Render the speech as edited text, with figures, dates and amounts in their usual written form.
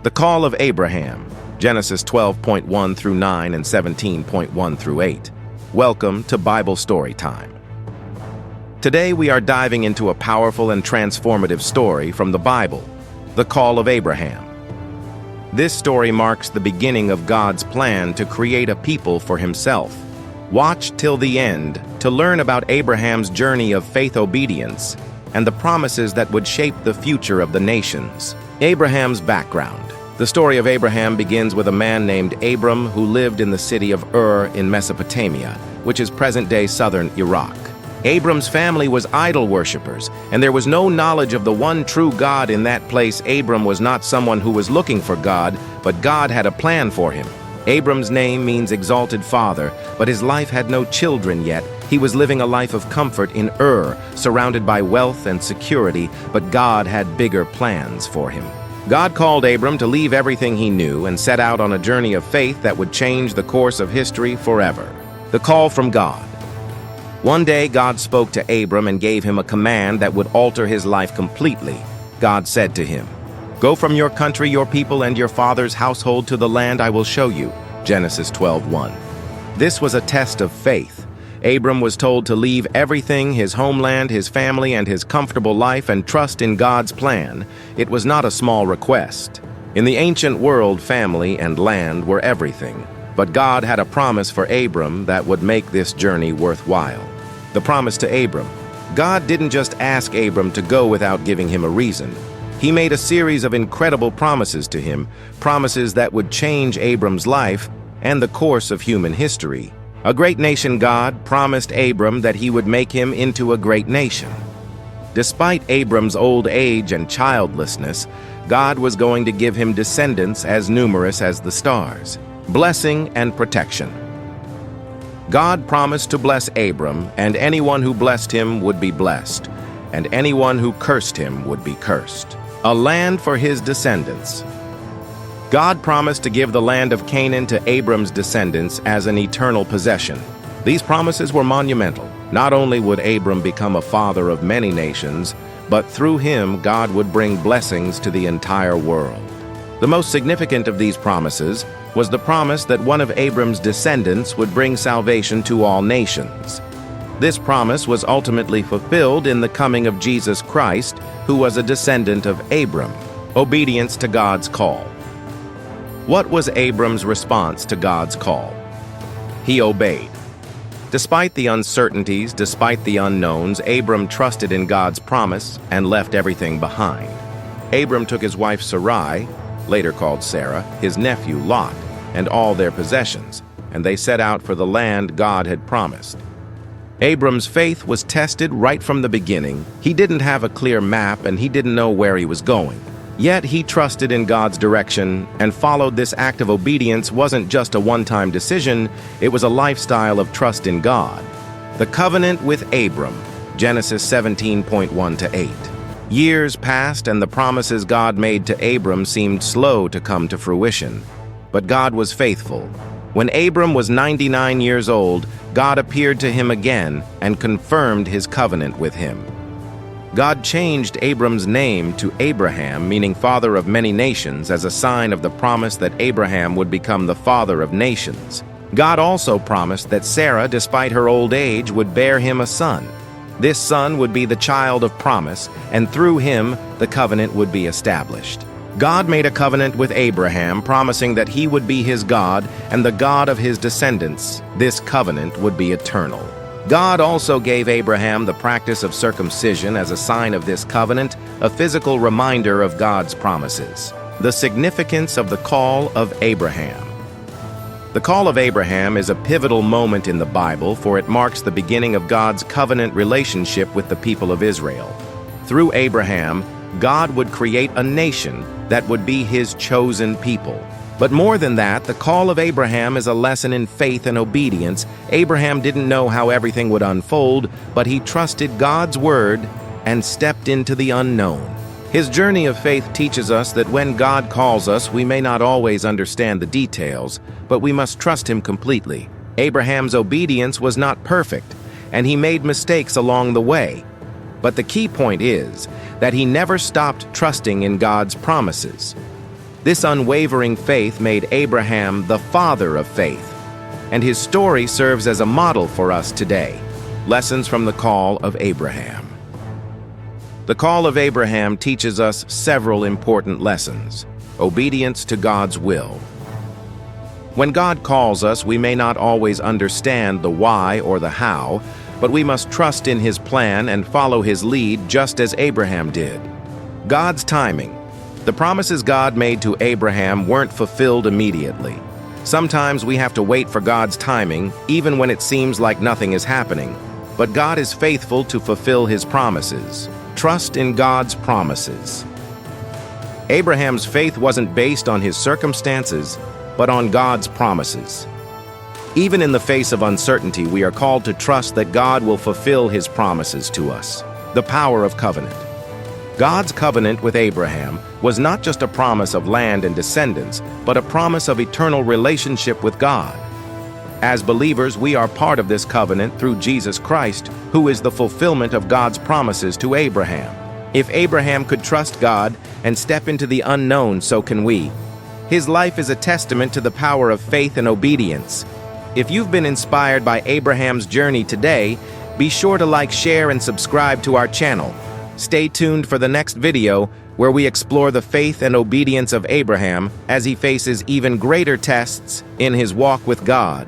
The call of Abraham, Genesis 12.1 through 9 and 17.1 through 8. Welcome to Bible Story Time. Today we are diving into a powerful and transformative story from the Bible, the call of Abraham. This story marks the beginning of God's plan to create a people for himself. Watch till the end to learn about Abraham's journey of faith obedience and the promises that would shape the future of the nations. Abraham's background. The story of Abraham begins with a man named Abram who lived in the city of Ur in Mesopotamia, which is present-day southern Iraq. Abram's family was idol worshippers, and there was no knowledge of the one true God in that place. Abram was not someone who was looking for God, but God had a plan for him. Abram's name means exalted father, but his life had no children yet. He was living a life of comfort in Ur, surrounded by wealth and security, but God had bigger plans for him. God called Abram to leave everything he knew and set out on a journey of faith that would change the course of history forever. The call from God. One day, God spoke to Abram and gave him a command that would alter his life completely. God said to him, "Go from your country, your people, and your father's household to the land I will show you." Genesis 12:1. This was a test of faith. Abram was told to leave everything, his homeland, his family, and his comfortable life and trust in God's plan. It was not a small request. In the ancient world, family and land were everything. But God had a promise for Abram that would make this journey worthwhile. The promise to Abram. God didn't just ask Abram to go without giving him a reason. He made a series of incredible promises to him, promises that would change Abram's life and the course of human history. A great nation. God promised Abram that he would make him into a great nation. Despite Abram's old age and childlessness, God was going to give him descendants as numerous as the stars. Blessing and protection. God promised to bless Abram, and anyone who blessed him would be blessed, and anyone who cursed him would be cursed. A land for his descendants. God promised to give the land of Canaan to Abram's descendants as an eternal possession. These promises were monumental. Not only would Abram become a father of many nations, but through him God would bring blessings to the entire world. The most significant of these promises was the promise that one of Abram's descendants would bring salvation to all nations. This promise was ultimately fulfilled in the coming of Jesus Christ, who was a descendant of Abram. Obedience to God's call. What was Abram's response to God's call? He obeyed. Despite the uncertainties, despite the unknowns, Abram trusted in God's promise and left everything behind. Abram took his wife Sarai, later called Sarah, his nephew Lot, and all their possessions, and they set out for the land God had promised. Abram's faith was tested right from the beginning. He didn't have a clear map and he didn't know where he was going. Yet he trusted in God's direction and followed. This act of obedience wasn't just a one-time decision, it was a lifestyle of trust in God. The covenant with Abram, Genesis 17.1 to 8. Years passed and the promises God made to Abram seemed slow to come to fruition. But God was faithful. When Abram was 99 years old, God appeared to him again and confirmed his covenant with him. God changed Abram's name to Abraham, meaning father of many nations, as a sign of the promise that Abraham would become the father of nations. God also promised that Sarah, despite her old age, would bear him a son. This son would be the child of promise, and through him, the covenant would be established. God made a covenant with Abraham, promising that he would be his God and the God of his descendants. This covenant would be eternal. God also gave Abraham the practice of circumcision as a sign of this covenant, a physical reminder of God's promises. The significance of the call of Abraham. The call of Abraham is a pivotal moment in the Bible, for it marks the beginning of God's covenant relationship with the people of Israel. Through Abraham, God would create a nation that would be his chosen people. But more than that, the call of Abraham is a lesson in faith and obedience. Abraham didn't know how everything would unfold, but he trusted God's word and stepped into the unknown. His journey of faith teaches us that when God calls us, we may not always understand the details, but we must trust him completely. Abraham's obedience was not perfect, and he made mistakes along the way. But the key point is that he never stopped trusting in God's promises. This unwavering faith made Abraham the father of faith, and his story serves as a model for us today. Lessons from the Call of Abraham. The Call of Abraham teaches us several important lessons. Obedience to God's will. When God calls us, we may not always understand the why or the how, but we must trust in His plan and follow His lead just as Abraham did. God's timing. The promises God made to Abraham weren't fulfilled immediately. Sometimes we have to wait for God's timing, even when it seems like nothing is happening. But God is faithful to fulfill His promises. Trust in God's promises. Abraham's faith wasn't based on his circumstances, but on God's promises. Even in the face of uncertainty, we are called to trust that God will fulfill His promises to us. The power of covenant. God's covenant with Abraham was not just a promise of land and descendants, but a promise of eternal relationship with God. As believers, we are part of this covenant through Jesus Christ, who is the fulfillment of God's promises to Abraham. If Abraham could trust God and step into the unknown, so can we. His life is a testament to the power of faith and obedience. If you've been inspired by Abraham's journey today, be sure to like, share, and subscribe to our channel. Stay tuned for the next video where we explore the faith and obedience of Abraham as he faces even greater tests in his walk with God.